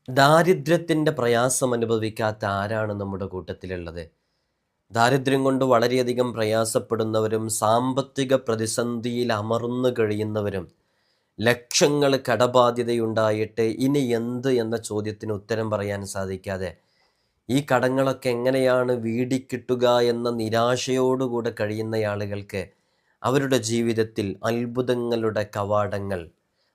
ദാരിദ്ര്യത്തിൻ്റെ പ്രയാസം അനുഭവിക്കാത്ത ആരാണ് നമ്മുടെ കൂട്ടത്തിലുള്ളത്? ദാരിദ്ര്യം കൊണ്ട് വളരെയധികം പ്രയാസപ്പെടുന്നവരും സാമ്പത്തിക പ്രതിസന്ധിയിൽ അമർന്നു കഴിയുന്നവരും ലക്ഷങ്ങൾ കടബാധ്യതയുണ്ടായിട്ട് ഇനി എന്ത് എന്ന ചോദ്യത്തിന് ഉത്തരം പറയാൻ സാധിക്കാതെ ഈ കടങ്ങളൊക്കെ എങ്ങനെയാണ് വീടിക്കിട്ടുക എന്ന നിരാശയോടുകൂടെ കഴിയുന്ന ആളുകൾക്ക് അവരുടെ ജീവിതത്തിൽ അത്ഭുതങ്ങളുടെ കവാടങ്ങൾ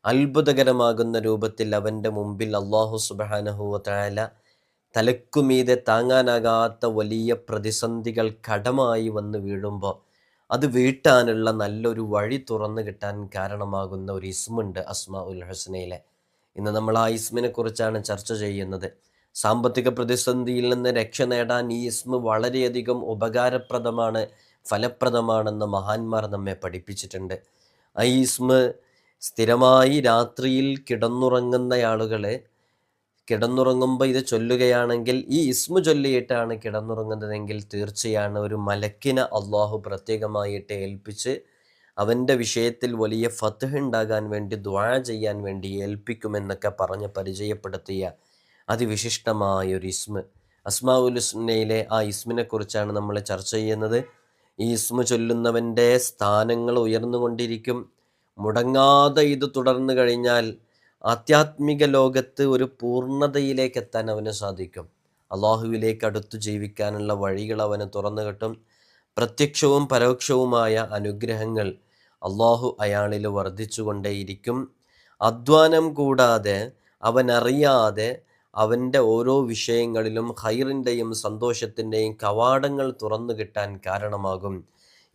അത്ഭുതകരമാകുന്ന രൂപത്തിൽ അവൻ്റെ മുമ്പിൽ അല്ലാഹു സുബ്ഹാനഹു വ തആല തലക്കുമീതെ താങ്ങാനാകാത്ത വലിയ പ്രതിസന്ധികൾ കടമായി വന്ന് വീഴുമ്പോൾ അത് വീട്ടാനുള്ള നല്ലൊരു വഴി തുറന്നു കിട്ടാൻ കാരണമാകുന്ന ഒരു ഇസ്മുണ്ട് അസ്മാഉൽ ഹുസ്നയിലെ. ഇന്ന് നമ്മൾ ആ ഇസ്മിനെ കുറിച്ചാണ് ചർച്ച ചെയ്യുന്നത്. സാമ്പത്തിക പ്രതിസന്ധിയിൽ നിന്ന് രക്ഷ നേടാൻ ഈ ഇസ്മ വളരെയധികം ഉപകാരപ്രദമാണ്, ഫലപ്രദമാണെന്ന് മഹാന്മാർ നമ്മെ പഠിപ്പിച്ചിട്ടുണ്ട്. ആ ഇസ്മ സ്ഥിരമായി രാത്രിയിൽ കിടന്നുറങ്ങുന്ന ആളുകളെ കിടന്നുറങ്ങുമ്പോൾ ഇത് ചൊല്ലുകയാണെങ്കിൽ, ഈ ഇസ്മു ചൊല്ലിയിട്ടാണ് കിടന്നുറങ്ങുന്നതെങ്കിൽ തീർച്ചയാണ് ഒരു മലക്കിനെ അള്ളാഹു പ്രത്യേകമായിട്ട് ഏൽപ്പിച്ച് അവൻ്റെ വിഷയത്തിൽ വലിയ ഫത്ഹ് ഉണ്ടാകാൻ വേണ്ടി ദുആ ചെയ്യാൻ വേണ്ടി ഏൽപ്പിക്കുമെന്നൊക്കെ പറഞ്ഞ് പരിചയപ്പെടുത്തിയ അതിവിശിഷ്ടമായൊരു ഇസ്മ അസ്മാഉൽ ഹുസ്നയിലെ ആ ഇസ്മിനെ കുറിച്ചാണ് നമ്മൾ ചർച്ച ചെയ്യുന്നത്. ഈ ഇസ്മ ചൊല്ലുന്നവൻ്റെ സ്ഥാനങ്ങൾ ഉയർന്നുകൊണ്ടിരിക്കും. മുടങ്ങാതെ ഇത് തുടർന്നു കഴിഞ്ഞാൽ ആധ്യാത്മിക ലോകത്ത് ഒരു പൂർണ്ണതയിലേക്ക് എത്താൻ അവന് സാധിക്കും. അള്ളാഹുവിലേക്ക് അടുത്തു ജീവിക്കാനുള്ള വഴികൾ അവന് തുറന്നു കിട്ടും. പ്രത്യക്ഷവും പരോക്ഷവുമായ അനുഗ്രഹങ്ങൾ അള്ളാഹു അയാളിൽ വർദ്ധിച്ചുകൊണ്ടേയിരിക്കും. അധ്വാനം കൂടാതെ അവനറിയാതെ അവൻ്റെ ഓരോ വിഷയങ്ങളിലും ഖൈറിൻ്റെയും സന്തോഷത്തിൻ്റെയും കവാടങ്ങൾ തുറന്നു കിട്ടാൻ കാരണമാകും.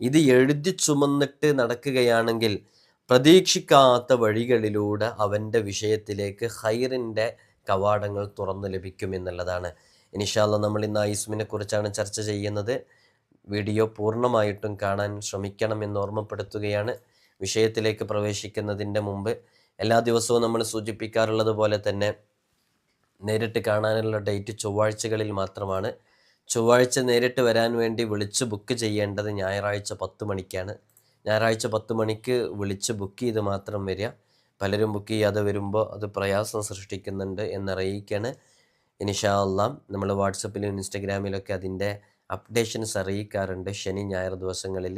ഇത് എഴുതി ചുമന്നിട്ട് നടക്കുകയാണെങ്കിൽ പ്രതീക്ഷിക്കാത്ത വഴികളിലൂടെ അവൻ്റെ വിഷയത്തിലേക്ക് ഖൈറിൻ്റെ കവാടങ്ങൾ തുറന്നു ലഭിക്കുമെന്നുള്ളതാണ്. ഇൻഷാ അല്ലാഹ് നമ്മൾ ഇന്ന് ആ ഇസ്മിനെ കുറിച്ചാണ് ചർച്ച ചെയ്യുന്നത്. വീഡിയോ പൂർണ്ണമായിട്ടും കാണാൻ ശ്രമിക്കണമെന്ന് ഓർമ്മപ്പെടുത്തുകയാണ്. വിഷയത്തിലേക്ക് പ്രവേശിക്കുന്നതിൻ്റെ മുമ്പ് എല്ലാ ദിവസവും നമ്മൾ സൂചിപ്പിക്കാറുള്ളത് പോലെ തന്നെ നേരിട്ട് കാണാനുള്ള ഡേറ്റ് ചൊവ്വാഴ്ചകളിൽ മാത്രമാണ്. ചൊവ്വാഴ്ച നേരിട്ട് വരാൻ വേണ്ടി വിളിച്ച് ബുക്ക് ചെയ്യേണ്ടത് ഞായറാഴ്ച 10 മണിക്കാണ്. ഞായറാഴ്ച 10 മണിക്ക് വിളിച്ച് ബുക്ക് ചെയ്ത് മാത്രം വരിക. പലരും ബുക്ക് ചെയ്യാതെ വരുമ്പോൾ അത് പ്രയാസം സൃഷ്ടിക്കുന്നുണ്ട് എന്നറിയിക്കുകയാണ്. ഇൻഷാ അല്ലാഹ് നമ്മൾ വാട്സപ്പിലും ഇൻസ്റ്റഗ്രാമിലൊക്കെ അതിൻ്റെ അപ്ഡേഷൻസ് അറിയിക്കാറുണ്ട്. ശനി ഞായർ ദിവസങ്ങളിൽ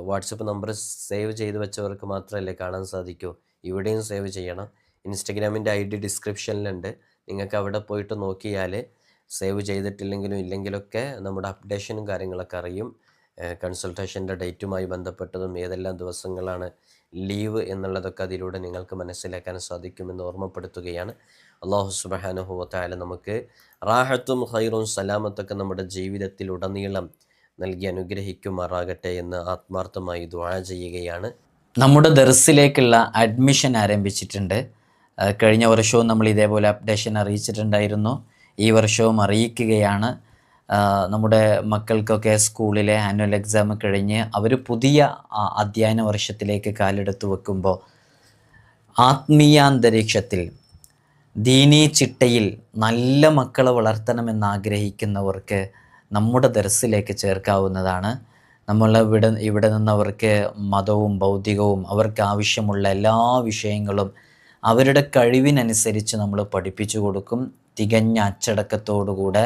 വാട്സപ്പ് നമ്പർ സേവ് ചെയ്ത് വെച്ചവർക്ക് മാത്രമല്ലേ കാണാൻ സാധിക്കൂ. ഇവിടെയും സേവ് ചെയ്യണം. ഇൻസ്റ്റഗ്രാമിൻ്റെ ID ഡിസ്ക്രിപ്ഷനിലുണ്ട്. നിങ്ങൾക്ക് അവിടെ പോയിട്ട് നോക്കിയാൽ സേവ് ചെയ്തിട്ടില്ലെങ്കിലും ഇല്ലെങ്കിലൊക്കെ നമ്മുടെ അപ്ഡേഷനും കാര്യങ്ങളൊക്കെ അറിയും. കൺസൾട്ടേഷൻ്റെ ഡേറ്റുമായി ബന്ധപ്പെട്ടതും ഏതെല്ലാം ദിവസങ്ങളാണ് ലീവ് എന്നുള്ളതൊക്കെ അതിലൂടെ നിങ്ങൾക്ക് മനസ്സിലാക്കാൻ സാധിക്കുമെന്ന് ഓർമ്മപ്പെടുത്തുകയാണ്. അല്ലാഹു സുബ്ഹാനഹു വ തആല നമുക്ക് റാഹത്തും ഖൈറും സലാമത്തൊക്കെ നമ്മുടെ ജീവിതത്തിൽ ഉടനീളം നൽകി അനുഗ്രഹിക്കുമാറാകട്ടെ എന്ന് ആത്മാർത്ഥമായി ദുആ ചെയ്യുകയാണ്. നമ്മുടെ ദർസിലേക്കുള്ള അഡ്മിഷൻ ആരംഭിച്ചിട്ടുണ്ട്. കഴിഞ്ഞ വർഷവും നമ്മൾ ഇതേപോലെ അപ്ഡേഷൻ അറിയിച്ചിട്ടുണ്ടായിരുന്നു. ഈ വർഷവും അറിയിക്കുകയാണ്. നമ്മുടെ മക്കൾക്കൊക്കെ സ്കൂളിലെ ആനുവൽ എക്സാം കഴിഞ്ഞ് അവർ പുതിയ അധ്യയന വർഷത്തിലേക്ക് കാലെടുത്ത് വെക്കുമ്പോൾ ആത്മീയാന്തരീക്ഷത്തിൽ ദീനീ ചിട്ടയിൽ നല്ല മക്കളെ വളർത്തണമെന്നാഗ്രഹിക്കുന്നവർക്ക് നമ്മുടെ ദർസിലേക്ക് ചേർക്കാവുന്നതാണ്. ഇവിടെ നിന്നവർക്ക് മതവും ഭൗതികവും അവർക്ക് ആവശ്യമുള്ള എല്ലാ വിഷയങ്ങളും അവരുടെ കഴിവിനനുസരിച്ച് നമ്മൾ പഠിപ്പിച്ചു കൊടുക്കും. തികഞ്ഞ അച്ചടക്കത്തോടുകൂടെ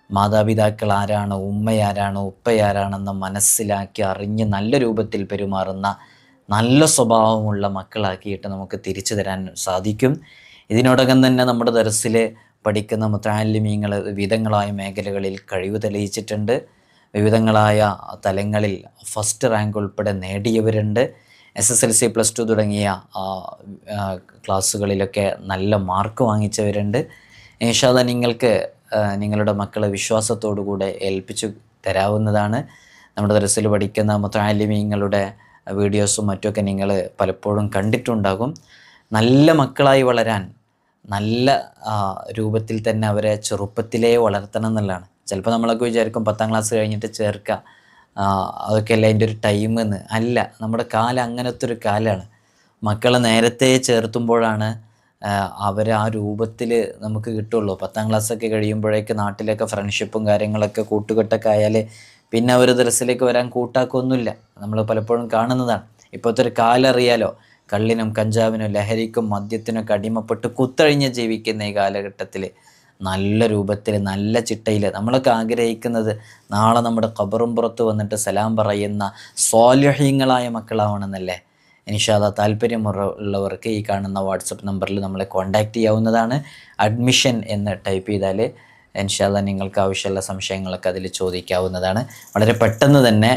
മാതാപിതാക്കൾ ആരാണ്, ഉമ്മയാരാണ്, ഉപ്പയാരാണെന്ന് മനസ്സിലാക്കി അറിഞ്ഞ് നല്ല രൂപത്തിൽ പെരുമാറുന്ന നല്ല സ്വഭാവമുള്ള മക്കളാക്കിയിട്ട് നമുക്ക് തിരിച്ചു തരാൻ സാധിക്കും. ഇതിനോടകം തന്നെ നമ്മുടെ ദർസിൽ പഠിക്കുന്ന മുതഅല്ലിമീങ്ങൾ വിവിധങ്ങളായ മേഖലകളിൽ കഴിവ് തെളിയിച്ചിട്ടുണ്ട്. വിവിധങ്ങളായ തലങ്ങളിൽ ഫസ്റ്റ് റാങ്ക് ഉൾപ്പെടെ നേടിയവരുണ്ട്. SSLC +2 തുടങ്ങിയ ക്ലാസ്സുകളിലൊക്കെ നല്ല മാർക്ക് വാങ്ങിച്ചവരുണ്ട്. ഇൻഷാ അല്ലാഹ് നിങ്ങൾക്ക് നിങ്ങളുടെ മക്കളെ വിശ്വാസത്തോടുകൂടെ ഏൽപ്പിച്ചു തരാവുന്നതാണ്. നമ്മുടെ ദർസിൽ പഠിക്കുന്ന മുതഅല്ലിമീങ്ങളുടെ വീഡിയോസും മറ്റുമൊക്കെ നിങ്ങൾ പലപ്പോഴും കണ്ടിട്ടുണ്ടാകും. നല്ല മക്കളായി വളരാൻ നല്ല രൂപത്തിൽ തന്നെ അവരെ ചെറുപ്പത്തിലേ വളർത്തണം എന്നുള്ളതാണ്. ചിലപ്പോൾ നമ്മളൊക്കെ വിചാരിക്കും 10ാം ക്ലാസ് കഴിഞ്ഞിട്ട് ചേർക്കുക, അതൊക്കെയല്ല അതിൻ്റെ ഒരു ടൈം എന്ന്. അല്ല, നമ്മുടെ കാലം അങ്ങനത്തെ ഒരു കാലമാണ്. മക്കളെ നേരത്തെ ചേർത്തുമ്പോഴാണ് അവർ ആ രൂപത്തിൽ നമുക്ക് കിട്ടുള്ളൂ. 10ാം ക്ലാസ്സൊക്കെ കഴിയുമ്പോഴേക്ക് നാട്ടിലൊക്കെ ഫ്രണ്ട്ഷിപ്പും കാര്യങ്ങളൊക്കെ കൂട്ടുകെട്ടൊക്കെ ആയാൽ പിന്നെ അവർ ദർസിലേക്ക് വരാൻ കൂട്ടാക്കൊന്നുമില്ല. നമ്മൾ പലപ്പോഴും കാണുന്നതാണ്. ഇപ്പോഴത്തെ ഒരു കാലം അറിയാലോ, കള്ളിനും കഞ്ചാവിനും ലഹരിക്കും മദ്യത്തിനൊക്കെ അടിമപ്പെട്ട് കുത്തഴിഞ്ഞ് ജീവിക്കുന്ന ഈ കാലഘട്ടത്തിൽ നല്ല രൂപത്തിൽ നല്ല ചിട്ടയിൽ നമ്മളൊക്കെ ആഗ്രഹിക്കുന്നത് നാളെ നമ്മുടെ ഖബറും പുറത്ത് വന്നിട്ട് സലാം പറയുന്ന സ്വാലിഹീങ്ങളായ മക്കളാവണമെന്നല്ലേ. ഇൻഷാ അല്ലാഹ് താല്പര്യമുള്ളവർക്ക് ഈ കാണുന്ന വാട്സപ്പ് നമ്പറിൽ നമ്മളെ കോൺടാക്റ്റ് ചെയ്യാവുന്നതാണ്. അഡ്മിഷൻ എന്ന് ടൈപ്പ് ചെയ്താൽ ഇൻഷാ അല്ലാഹ് നിങ്ങൾക്ക് ആവശ്യമുള്ള സംശയങ്ങളൊക്കെ അതിൽ ചോദിക്കാവുന്നതാണ്. വളരെ പെട്ടെന്ന് തന്നെ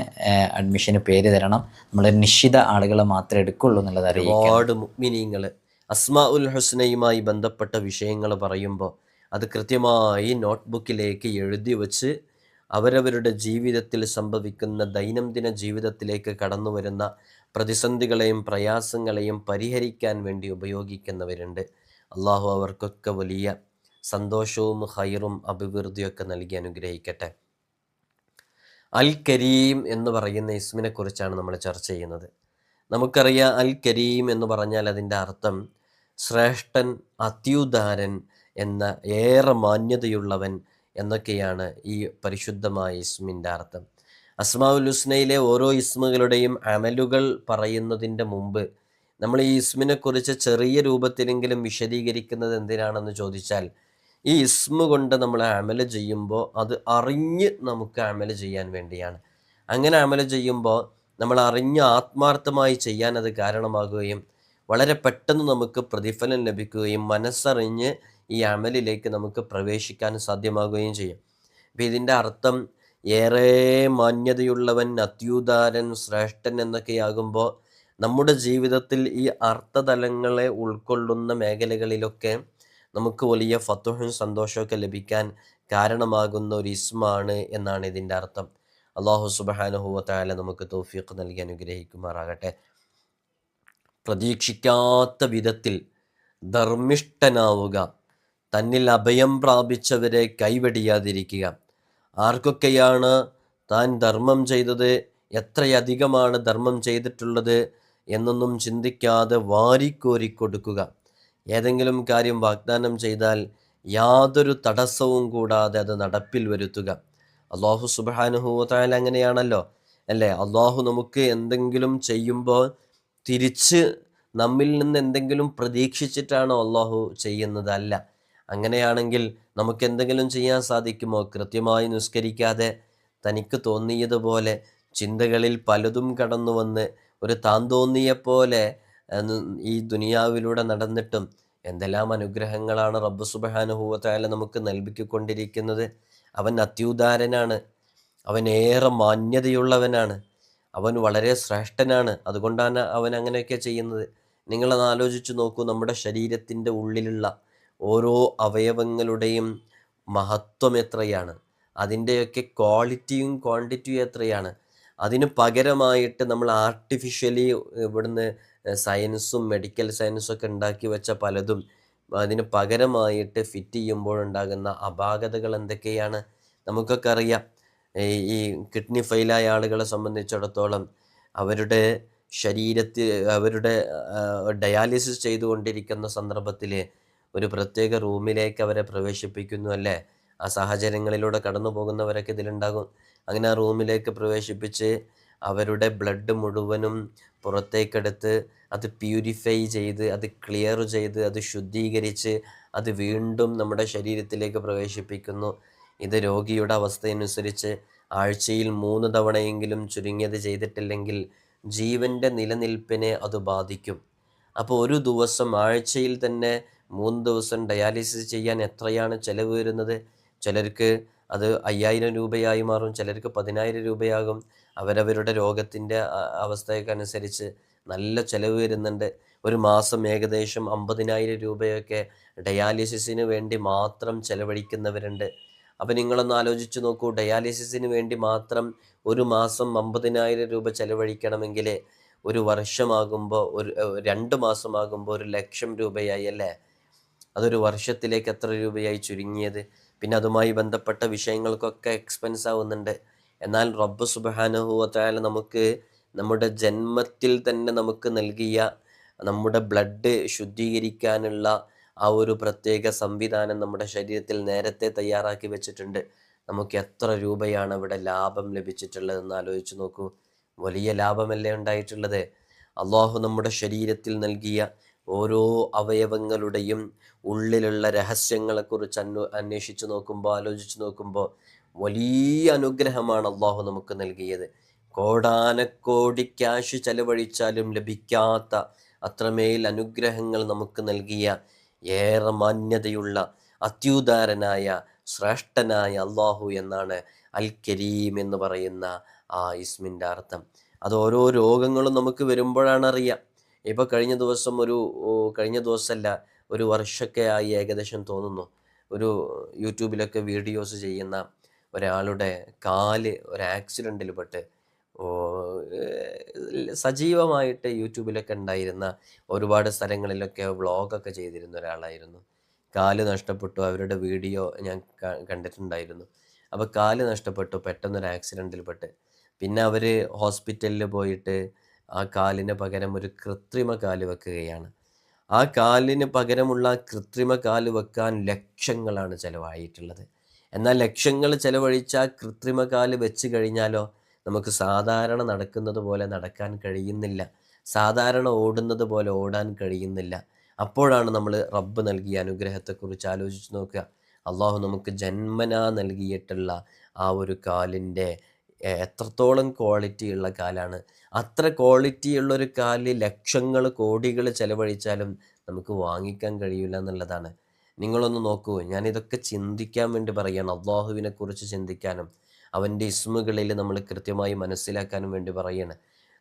അഡ്മിഷന് പേര് തരണം. നമ്മൾ നിശ്ചിത ആളുകളെ മാത്രമേ എടുക്കുള്ളൂ എന്നുള്ളത് അറിയിക്കണം. ഒരുപാട് മുഅ്മിനീങ്ങൾ അസ്മാഉൽ ഹുസ്നയുമായി ബന്ധപ്പെട്ട വിഷയങ്ങൾ പറയുമ്പോൾ അത് കൃത്യമായി നോട്ട്ബുക്കിലേക്ക് എഴുതി വച്ച് അവരവരുടെ ജീവിതത്തിൽ സംഭവിക്കുന്ന ദൈനംദിന ജീവിതത്തിലേക്ക് കടന്നു വരുന്ന പ്രതിസന്ധികളെയും പ്രയാസങ്ങളെയും പരിഹരിക്കാൻ വേണ്ടി ഉപയോഗിക്കുന്നവരുണ്ട്. അള്ളാഹു അവർക്കൊക്കെ വലിയ സന്തോഷവും ഹൈറും അഭിവൃദ്ധിയൊക്കെ നൽകി അനുഗ്രഹിക്കട്ടെ. അൽ കരീം എന്ന് പറയുന്ന ഇസ്മിനെ കുറിച്ചാണ് നമ്മൾ ചർച്ച ചെയ്യുന്നത്. നമുക്കറിയാം, അൽ കരീം എന്ന് പറഞ്ഞാൽ അതിൻ്റെ അർത്ഥം ശ്രേഷ്ഠൻ, അത്യുദാരൻ എന്ന, ഏറെ മാന്യതയുള്ളവൻ എന്നൊക്കെയാണ് ഈ പരിശുദ്ധമായ ഇസ്മിൻ്റെ അർത്ഥം. അസ്മാഉൽ ഹുസ്നയിലെ ഓരോ ഇസ്മുകളുടെയും അമലുകൾ പറയുന്നതിൻ്റെ മുമ്പ് നമ്മൾ ഈ ഇസ്മിനെക്കുറിച്ച് ചെറിയ രൂപത്തിലെങ്കിലും വിശദീകരിക്കുന്നത് എന്തിനാണെന്ന് ചോദിച്ചാൽ, ഈ ഇസ്മ കൊണ്ട് നമ്മൾ അമല് ചെയ്യുമ്പോൾ അത് അറിഞ്ഞ് നമുക്ക് അമല് ചെയ്യാൻ വേണ്ടിയാണ്. അങ്ങനെ അമല് ചെയ്യുമ്പോൾ നമ്മൾ അറിഞ്ഞ് ആത്മാർത്ഥമായി ചെയ്യാൻ അത് കാരണമാകുകയും വളരെ പെട്ടെന്ന് നമുക്ക് പ്രതിഫലം ലഭിക്കുകയും മനസ്സറിഞ്ഞ് ഈ അമലിലേക്ക് നമുക്ക് പ്രവേശിക്കാൻ സാധ്യമാകുകയും ചെയ്യും. അപ്പം ഇതിൻ്റെ അർത്ഥം ഏറെ മാന്യതയുള്ളവൻ, അത്യുദാരൻ, ശ്രേഷ്ഠൻ എന്നൊക്കെയാകുമ്പോൾ നമ്മുടെ ജീവിതത്തിൽ ഈ അർത്ഥതലങ്ങളെ ഉൾക്കൊള്ളുന്ന മേഖലകളിലൊക്കെ നമുക്ക് വലിയ ഫത്ഹും സന്തോഷമൊക്കെ ലഭിക്കാൻ കാരണമാകുന്ന ഒരു ഇസ്മാണ് എന്നാണ് ഇതിൻ്റെ അർത്ഥം. അള്ളാഹു സുബ്ഹാനഹു വ തആല നമുക്ക് തൗഫീഖ് നൽകി അനുഗ്രഹിക്കുമാറാകട്ടെ. പ്രതീക്ഷിക്കാത്ത വിധത്തിൽ ധർമ്മിഷ്ഠനാവുക, തന്നിൽ അഭയം പ്രാപിച്ചവരെ കൈവെടിയാതിരിക്കുക, ആർക്കൊക്കെയാണ് താൻ ധർമ്മം ചെയ്തത്, എത്രയധികമാണ് ധർമ്മം ചെയ്തിട്ടുള്ളത് എന്നൊന്നും ചിന്തിക്കാതെ വാരിക്കോരി കൊടുക്കുക, ഏതെങ്കിലും കാര്യം വാഗ്ദാനം ചെയ്താൽ യാതൊരു തടസ്സവും കൂടാതെ അത് നടപ്പിൽ വരുത്തുക. അള്ളാഹു സുബ്ഹാനഹു വ തആല അങ്ങനെയാണല്ലോ അല്ലേ? അള്ളാഹു നമുക്ക് എന്തെങ്കിലും ചെയ്യുമ്പോൾ തിരിച്ച് നമ്മിൽ നിന്ന് എന്തെങ്കിലും പ്രതീക്ഷിച്ചിട്ടാണോ അള്ളാഹു ചെയ്യുന്നത്? അല്ല. അങ്ങനെയാണെങ്കിൽ നമുക്ക് എന്തെങ്കിലും ചെയ്യാൻ സാധിക്കുമോ? കൃത്യമായി നിസ്കരിക്കാതെ തനിക്ക് തോന്നിയതുപോലെ ചിന്തകളിൽ പലതും കടന്നു വന്ന് ഒരു താന്തോന്നിയെപ്പോലെ ഈ ദുനിയാവിലൂടെ നടന്നിട്ടും എന്തെല്ലാം അനുഗ്രഹങ്ങളാണ് റബ്ബ് സുബ്ഹാനഹു വ തആല നമുക്ക് നൽകിക്കൊണ്ടിരിക്കുന്നത്. അവൻ അത്യുദാരനാണ്, അവൻ ഏറെ മാന്യതയുള്ളവനാണ്, അവൻ വളരെ ശ്രേഷ്ഠനാണ്. അതുകൊണ്ടാണ് അവൻ അങ്ങനെയൊക്കെ ചെയ്യുന്നത്. നിങ്ങളത് ആലോചിച്ച് നോക്കൂ. നമ്മുടെ ശരീരത്തിൻ്റെ ഉള്ളിലുള്ള ഓരോ അവയവങ്ങളുടെയും മഹത്വം എത്രയാണ്, അതിൻ്റെയൊക്കെ ക്വാളിറ്റിയും ക്വാണ്ടിറ്റിയും എത്രയാണ്. അതിന് പകരമായിട്ട് നമ്മൾ ആർട്ടിഫിഷ്യലി ഇവിടുന്ന് സയൻസും മെഡിക്കൽ സയൻസും ഒക്കെ ഉണ്ടാക്കി വെച്ച പലതും അതിന് പകരമായിട്ട് ഫിറ്റ് ചെയ്യുമ്പോഴുണ്ടാകുന്ന അപാകതകൾ എന്തൊക്കെയാണ് നമുക്കൊക്കെ അറിയാം. ഈ കിഡ്നി ഫെയിലായ ആളുകളെ സംബന്ധിച്ചിടത്തോളം അവരുടെ ശരീരത്തിൽ അവരുടെ ഡയാലിസിസ് ചെയ്തുകൊണ്ടിരിക്കുന്ന സന്ദർഭത്തിൽ ഒരു പ്രത്യേക റൂമിലേക്ക് അവരെ പ്രവേശിപ്പിക്കുന്നു അല്ലേ? ആ സാഹചര്യങ്ങളിലൂടെ കടന്നു പോകുന്നവരൊക്കെ ഇതിലുണ്ടാകും. അങ്ങനെ ആ റൂമിലേക്ക് പ്രവേശിപ്പിച്ച് അവരുടെ ബ്ലഡ് മുഴുവനും പുറത്തേക്കെടുത്ത് അത് പ്യൂരിഫൈ ചെയ്ത്, അത് ക്ലിയർ ചെയ്ത്, അത് ശുദ്ധീകരിച്ച് അത് വീണ്ടും നമ്മുടെ ശരീരത്തിലേക്ക് പ്രവേശിപ്പിക്കുന്നു. ഇത് രോഗിയുടെ അവസ്ഥയനുസരിച്ച് ആഴ്ചയിൽ 3 തവണയെങ്കിലും ചുരുങ്ങിയത് ചെയ്തിട്ടില്ലെങ്കിൽ ജീവൻ്റെ നിലനിൽപ്പിനെ അത് ബാധിക്കും. അപ്പോൾ ഒരു ദിവസം ആഴ്ചയിൽ തന്നെ 3 ദിവസം ഡയാലിസിസ് ചെയ്യാൻ എത്രയാണ് ചിലവ് വരുന്നത്? ചിലർക്ക് അത് 5000 രൂപയായി മാറും, ചിലർക്ക് 10000 രൂപയാകും. അവരവരുടെ രോഗത്തിൻ്റെ അവസ്ഥയൊക്കെ അനുസരിച്ച് നല്ല ചിലവ് വരുന്നുണ്ട്. ഒരു മാസം ഏകദേശം 50000 രൂപയൊക്കെ ഡയാലിസിസിന് വേണ്ടി മാത്രം ചിലവഴിക്കുന്നവരുണ്ട്. അപ്പം നിങ്ങളൊന്ന് ആലോചിച്ച് നോക്കൂ. ഡയാലിസിസിന് വേണ്ടി മാത്രം ഒരു മാസം 50000 രൂപ ചിലവഴിക്കണമെങ്കിൽ ഒരു വർഷമാകുമ്പോൾ 2 മാസമാകുമ്പോൾ 1,00,000 രൂപയായി അല്ലേ? അതൊരു വർഷത്തിലേക്ക് എത്ര രൂപയായി ചുരുങ്ങിയത്? പിന്നെ അതുമായി ബന്ധപ്പെട്ട വിഷയങ്ങൾക്കൊക്കെ എക്സ്പെൻസ് ആവുന്നുണ്ട്. എന്നാൽ റബ്ബ് സുബ്ഹാനഹു വ തആല നമുക്ക് നമ്മുടെ ജന്മത്തിൽ തന്നെ നമുക്ക് നൽകിയ നമ്മുടെ ബ്ലഡ് ശുദ്ധീകരിക്കാനുള്ള ആ ഒരു പ്രത്യേക സംവിധാനം നമ്മുടെ ശരീരത്തിൽ നേരത്തെ തയ്യാറാക്കി വെച്ചിട്ടുണ്ട്. നമുക്ക് എത്ര രൂപയാണ് അവിടെ ലാഭം ലഭിച്ചിട്ടുള്ളതെന്ന് ആലോചിച്ച് നോക്കൂ. വലിയ ലാഭമല്ലേ ഉണ്ടായിട്ടുള്ളത്? അള്ളാഹു നമ്മുടെ ശരീരത്തിൽ നൽകിയ ഓരോ അവയവങ്ങളുടെയും ഉള്ളിലുള്ള രഹസ്യങ്ങളെക്കുറിച്ച് അന്വേഷിച്ച് നോക്കുമ്പോൾ, ആലോചിച്ച് നോക്കുമ്പോൾ വലിയ അനുഗ്രഹമാണ് അള്ളാഹു നമുക്ക് നൽകിയത്. കോടാനക്കോടി ക്യാഷ് ചെലവഴിച്ചാലും ലഭിക്കാത്ത അത്രമേൽ അനുഗ്രഹങ്ങൾ നമുക്ക് നൽകിയ ഏറെ മാന്യതയുള്ള അത്യുദാരനായ ശ്രേഷ്ഠനായ അള്ളാഹു എന്നാണ് അൽ കരീം എന്ന് പറയുന്ന ആ ഇസ്മിൻ്റെ അർത്ഥം. അത് ഓരോ രോഗങ്ങളും നമുക്ക് വരുമ്പോഴാണ് അറിയാം. ഇപ്പോൾ കഴിഞ്ഞ ദിവസമല്ല, ഒരു വർഷമൊക്കെ ആയി ഏകദേശം തോന്നുന്നു, ഒരു യൂട്യൂബിലൊക്കെ വീഡിയോസ് ചെയ്യുന്ന ഒരാളുടെ കാല് ഒരു ആക്സിഡൻറ്റിൽ പെട്ട് സജീവമായിട്ട് യൂട്യൂബിലൊക്കെ ഉണ്ടായിരുന്ന, ഒരുപാട് സ്ഥലങ്ങളിലൊക്കെ വ്ളോഗൊക്കെ ചെയ്തിരുന്ന ഒരാളായിരുന്നു. കാല് നഷ്ടപ്പെട്ടു. അവരുടെ വീഡിയോ ഞാൻ കണ്ടിട്ടുണ്ടായിരുന്നു. അപ്പോൾ കാല് നഷ്ടപ്പെട്ടു, പെട്ടെന്നൊരു ആക്സിഡൻറ്റിൽ പെട്ട്. പിന്നെ അവർ ഹോസ്പിറ്റലിൽ പോയിട്ട് ആ കാലിന് പകരം ഒരു കൃത്രിമ കാല് വെക്കുകയാണ്. ആ കാലിന് പകരമുള്ള കൃത്രിമ കാല് വെക്കാൻ ലക്ഷങ്ങളാണ് ചിലവായിട്ടുള്ളത്. എന്നാൽ ലക്ഷങ്ങൾ ചിലവഴിച്ച കൃത്രിമ കാല് വെച്ച് കഴിഞ്ഞാലോ നമുക്ക് സാധാരണ നടക്കുന്നത് പോലെ നടക്കാൻ കഴിയുന്നില്ല, സാധാരണ ഓടുന്നത് പോലെ ഓടാൻ കഴിയുന്നില്ല. അപ്പോഴാണ് നമ്മൾ റബ്ബ് നൽകിയ അനുഗ്രഹത്തെക്കുറിച്ച് ആലോചിച്ച് നോക്കുക. അള്ളാഹു നമുക്ക് ജന്മനാ നൽകിയിട്ടുള്ള ആ ഒരു കാലിൻ്റെ എത്രത്തോളം ക്വാളിറ്റിയുള്ള കാലാണ്. അത്ര ക്വാളിറ്റിയുള്ളൊരു കാല് ലക്ഷങ്ങൾ കോടികൾ ചിലവഴിച്ചാലും നമുക്ക് വാങ്ങിക്കാൻ കഴിയില്ല എന്നുള്ളതാണ്. നിങ്ങളൊന്ന് നോക്കൂ, ഞാനിതൊക്കെ ചിന്തിക്കാൻ വേണ്ടി പറയുകയാണ്, അള്ളാഹുവിനെക്കുറിച്ച് ചിന്തിക്കാനും അവൻ്റെ ഇസ്മുകളിൽ നമ്മൾ കൃത്യമായി മനസ്സിലാക്കാനും വേണ്ടി പറയുകയാണ്.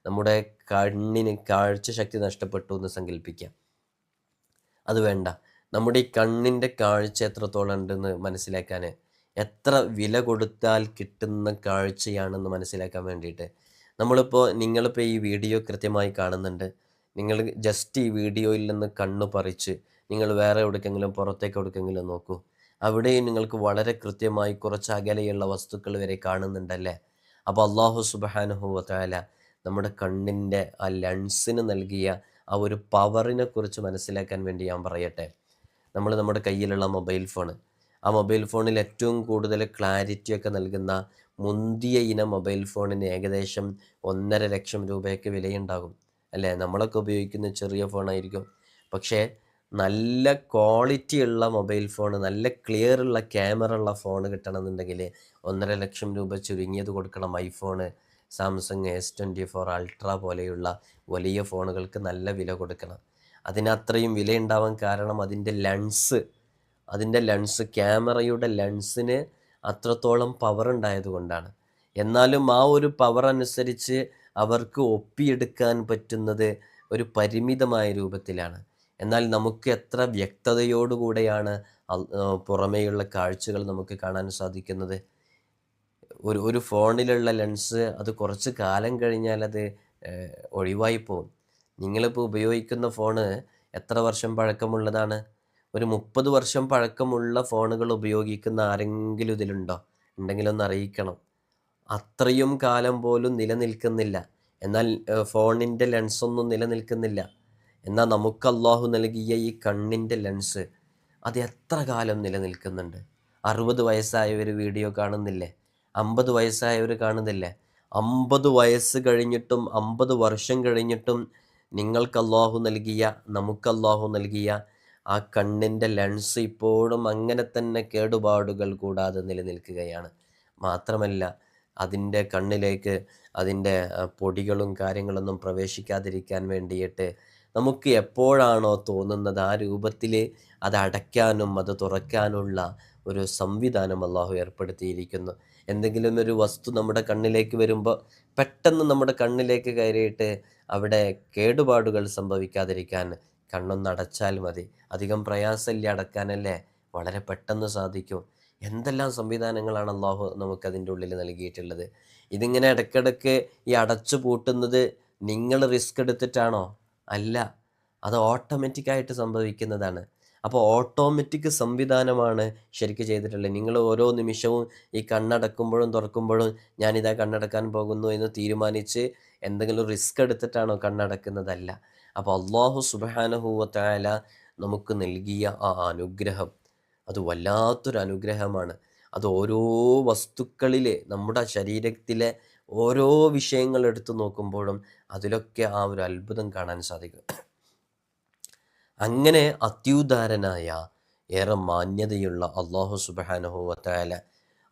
നമ്മുടെ കണ്ണിന് കാഴ്ച ശക്തി നഷ്ടപ്പെട്ടു എന്ന് സങ്കല്പിക്കാം. അത് വേണ്ട, നമ്മുടെ ഈ കണ്ണിൻ്റെ കാഴ്ച എത്രത്തോളം ഉണ്ടെന്ന് മനസ്സിലാക്കാൻ, എത്ര വില കൊടുത്താൽ കിട്ടുന്ന കാഴ്ചയാണെന്ന് മനസ്സിലാക്കാൻ വേണ്ടിയിട്ട് നിങ്ങളിപ്പോൾ ഈ വീഡിയോ കൃത്യമായി കാണുന്നുണ്ട്. നിങ്ങൾ ജസ്റ്റ് ഈ വീഡിയോയിൽ നിന്ന് കണ്ണ് പറിച്ച് നിങ്ങൾ വേറെ എവിടേക്കെങ്കിലും പുറത്തേക്ക് എവിടേക്കെങ്കിലും നോക്കൂ. അവിടെയും നിങ്ങൾക്ക് വളരെ കൃത്യമായി കുറച്ച് അകലെയുള്ള വസ്തുക്കൾ വരെ കാണുന്നുണ്ടല്ലേ. അപ്പോൾ അള്ളാഹു സുബ്ഹാനഹു വ തആല നമ്മുടെ കണ്ണിൻ്റെ ആ ലെൻസിന് നൽകിയ ആ ഒരു പവറിനെ കുറിച്ച് മനസ്സിലാക്കാൻ വേണ്ടി ഞാൻ പറയട്ടെ. നമ്മുടെ കയ്യിലുള്ള ആ മൊബൈൽ ഫോണിൽ ഏറ്റവും കൂടുതൽ ക്ലാരിറ്റിയൊക്കെ നൽകുന്ന മുന്തിയ ഇനം മൊബൈൽ ഫോണിന് ഏകദേശം 1.5 ലക്ഷം രൂപയൊക്കെ വിലയുണ്ടാകും അല്ലേ. നമ്മളൊക്കെ ഉപയോഗിക്കുന്ന ചെറിയ ഫോണായിരിക്കും. പക്ഷേ നല്ല ക്വാളിറ്റി ഉള്ള മൊബൈൽ ഫോൺ, നല്ല ക്ലിയർ ഉള്ള ക്യാമറ ഉള്ള ഫോൺ കിട്ടണമെന്നുണ്ടെങ്കിൽ 1.5 ലക്ഷം രൂപ ചുരുങ്ങിയത് കൊടുക്കണം. ഐഫോണ്, സാംസങ് S24 അൾട്ര പോലെയുള്ള വലിയ ഫോണുകൾക്ക് നല്ല വില കൊടുക്കണം. അതിനത്രയും വിലയുണ്ടാവാൻ കാരണം അതിൻ്റെ ലെൻസ് ക്യാമറയുടെ ലെൻസിന് അത്രത്തോളം പവർ ഉണ്ടായത് കൊണ്ടാണ്. എന്നാലും ആ ഒരു പവർ അനുസരിച്ച് അവർക്ക് ഒപ്പിയെടുക്കാൻ പറ്റുന്നത് ഒരു പരിമിതമായ രൂപത്തിലാണ്. എന്നാൽ നമുക്ക് എത്ര വ്യക്തതയോടുകൂടെയാണ് പുറമേയുള്ള കാഴ്ചകൾ നമുക്ക് കാണാൻ സാധിക്കുന്നത്. ഒരു ഫോണിലുള്ള ലെൻസ് അത് കുറച്ച് കാലം കഴിഞ്ഞാൽ അത് ഒഴിവായി പോകും. നിങ്ങളിപ്പോൾ ഉപയോഗിക്കുന്ന ഫോണ് എത്ര വർഷം പഴക്കമുള്ളതാണ്? ഒരു 30 വർഷം പഴക്കമുള്ള ഫോണുകൾ ഉപയോഗിക്കുന്ന ആരെങ്കിലും ഇതിലുണ്ടോ? ഉണ്ടെങ്കിലൊന്ന് അറിയിക്കണം. അത്രയും കാലം പോലും നിലനിൽക്കുന്നില്ല. എന്നാൽ ഫോണിൻ്റെ ലെൻസൊന്നും നിലനിൽക്കുന്നില്ല. എന്നാൽ നമുക്ക് അള്ളാഹു നൽകിയ ഈ കണ്ണിൻ്റെ ലെൻസ് അത് എത്ര കാലം നിലനിൽക്കുന്നുണ്ട്. 60 വയസ്സായവർ വീഡിയോ കാണുന്നില്ലേ? 50 വയസ്സായവർ കാണുന്നില്ലേ? 50 വയസ്സ് കഴിഞ്ഞിട്ടും 50 വർഷം കഴിഞ്ഞിട്ടും നമുക്ക് അള്ളാഹു നൽകിയ ആ കണ്ണിൻ്റെ ലെൻസ് ഇപ്പോഴും അങ്ങനെ തന്നെ കേടുപാടുകൾ കൂടാതെ നിലനിൽക്കുകയാണ്. മാത്രമല്ല അതിൻ്റെ കണ്ണിലേക്ക് അതിൻ്റെ പൊടികളും കാര്യങ്ങളൊന്നും പ്രവേശിക്കാതിരിക്കാൻ വേണ്ടിയിട്ട് നമുക്ക് എപ്പോഴാണോ തോന്നുന്നത് ആ രൂപത്തിൽ അത് അടയ്ക്കാനും അത് തുറക്കാനുള്ള ഒരു സംവിധാനം അള്ളാഹു ഏർപ്പെടുത്തിയിരിക്കുന്നു. എന്തെങ്കിലും ഒരു വസ്തു നമ്മുടെ കണ്ണിലേക്ക് വരുമ്പോൾ പെട്ടെന്ന് നമ്മുടെ കണ്ണിലേക്ക് കയറിയിട്ട് അവിടെ കേടുപാടുകൾ സംഭവിക്കാതിരിക്കാൻ കണ്ണൊന്നടച്ചാൽ മതി. അധികം പ്രയാസമില്ല അടക്കാനല്ലേ, വളരെ പെട്ടെന്ന് സാധിക്കും. എന്തെല്ലാം സംവിധാനങ്ങളാണ് അള്ളാഹു നമുക്കതിൻ്റെ ഉള്ളിൽ നൽകിയിട്ടുള്ളത്. ഇതിങ്ങനെ ഇടയ്ക്കിടയ്ക്ക് ഈ അടച്ചു പൂട്ടുന്നത് നിങ്ങൾ റിസ്ക് എടുത്തിട്ടാണോ? അല്ല, അത് ഓട്ടോമാറ്റിക്കായിട്ട് സംഭവിക്കുന്നതാണ്. അപ്പോൾ ഓട്ടോമാറ്റിക് സംവിധാനമാണ് ശരിക്കും ചെയ്തിട്ടുള്ളത്. നിങ്ങൾ ഓരോ നിമിഷവും ഈ കണ്ണടക്കുമ്പോഴും തുറക്കുമ്പോഴും ഞാനിതാ കണ്ണടക്കാൻ പോകുന്നു എന്ന് തീരുമാനിച്ച് എന്തെങ്കിലും റിസ്ക് എടുത്തിട്ടാണോ കണ്ണടക്കുന്നതല്ല. അപ്പോൾ അല്ലാഹു സുബ്ഹാനഹു വ തആല നമുക്ക് നൽകിയ ആ അനുഗ്രഹം അത് വല്ലാത്തൊരു അനുഗ്രഹമാണ്. അത് ഓരോ വസ്തുക്കളിൽ നമ്മുടെ ശരീരത്തിലെ ഓരോ വിഷയങ്ങൾ എടുത്തു നോക്കുമ്പോഴും അതിലൊക്കെ ആ ഒരു അത്ഭുതം കാണാൻ സാധിക്കും. അങ്ങനെ അത്യുദാരനായ ഏറെ മാന്യതയുള്ള അള്ളാഹു സുബ്ഹാനഹു വ തആല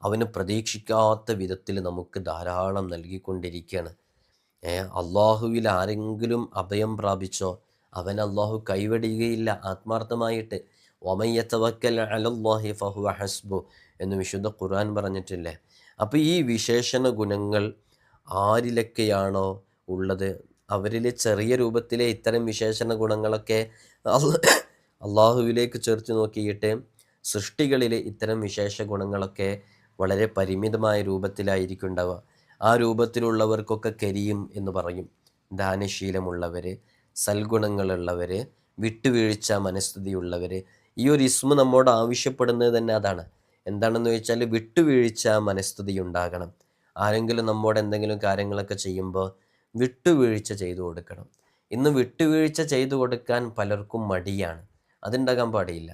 അവന് പ്രതീക്ഷിക്കാത്ത വിധത്തിൽ നമുക്ക് ധാരാളം നൽകിക്കൊണ്ടിരിക്കുകയാണ്. അള്ളാഹുവിൽ ആരെങ്കിലും അഭയം പ്രാപിച്ചോ അവൻ അള്ളാഹു കൈവെടിയുകയില്ല. ആത്മാർത്ഥമായിട്ട് വമൻ യതവക്കൽ അലല്ലാഹി ഫഹുവ ഹസ്ബു എന്ന് വിശുദ്ധ ഖുർആൻ പറഞ്ഞിട്ടില്ലേ. അപ്പോൾ ഈ വിശേഷണ ഗുണങ്ങൾ ആരിലൊക്കെയാണോ ഉള്ളത് അവരിൽ ചെറിയ രൂപത്തിലെ ഇത്തരം വിശേഷണ ഗുണങ്ങളൊക്കെ അള്ളാഹുവിലേക്ക് ചേർത്ത് നോക്കിയിട്ട് സൃഷ്ടികളിൽ ഇത്തരം വിശേഷ ഗുണങ്ങളൊക്കെ വളരെ പരിമിതമായ രൂപത്തിലായിരിക്കും ഉണ്ടാവുക. ആ രൂപത്തിലുള്ളവർക്കൊക്കെ കരീം എന്ന് പറയും. ദാനശീലമുള്ളവർ, സൽഗുണങ്ങളുള്ളവർ, വിട്ടുവീഴ്ച മനസ്ഥിതിയുള്ളവർ. ഈ ഒരു ഇസ്മ നമ്മോട് ആവശ്യപ്പെടുന്നത് തന്നെ അതാണ്. എന്താണെന്ന് ചോദിച്ചാൽ വിട്ടുവീഴ്ച മനസ്ഥിതി ഉണ്ടാകണം. ആരെങ്കിലും നമ്മോട് എന്തെങ്കിലും കാര്യങ്ങളൊക്കെ ചെയ്യുമ്പോൾ വിട്ടുവീഴ്ച ചെയ്തു കൊടുക്കണം. ഇന്ന് വിട്ടുവീഴ്ച ചെയ്തു കൊടുക്കാൻ പലർക്കും മടിയാണ്. അതുണ്ടാകാൻ പാടില്ല.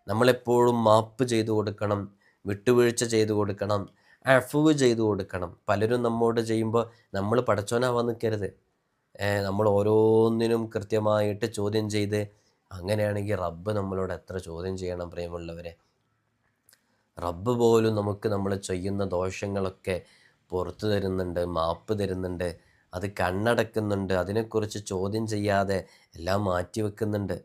നമ്മളെപ്പോഴും മാപ്പ് ചെയ്തു കൊടുക്കണം, വിട്ടുവീഴ്ച ചെയ്തു കൊടുക്കണം, അഫ്വ് ചെയ്തു കൊടുക്കണം. പലരും നമ്മോട് ചെയ്യുമ്പോൾ നമ്മൾ പടച്ചോനാവാൻ നിൽക്കരുത്. നമ്മൾ ഓരോന്നിനും കൃത്യമായിട്ട് ചോദ്യം ചെയ്ത്, അങ്ങനെയാണെങ്കിൽ റബ്ബ് നമ്മളോട് എത്ര ചോദ്യം ചെയ്യണം പ്രിയമുള്ളവരെ. റബ്ബ് പോലും നമുക്ക് നമ്മൾ ചെയ്യുന്ന ദോഷങ്ങളൊക്കെ പുറത്തു തരുന്നുണ്ട്, മാപ്പ് തരുന്നുണ്ട്, അത് കണ്ണടക്കുന്നുണ്ട്. അതിനെക്കുറിച്ച് ചോദ്യം ചെയ്യാതെ എല്ലാം മാറ്റിവെക്കുന്നുണ്ട്.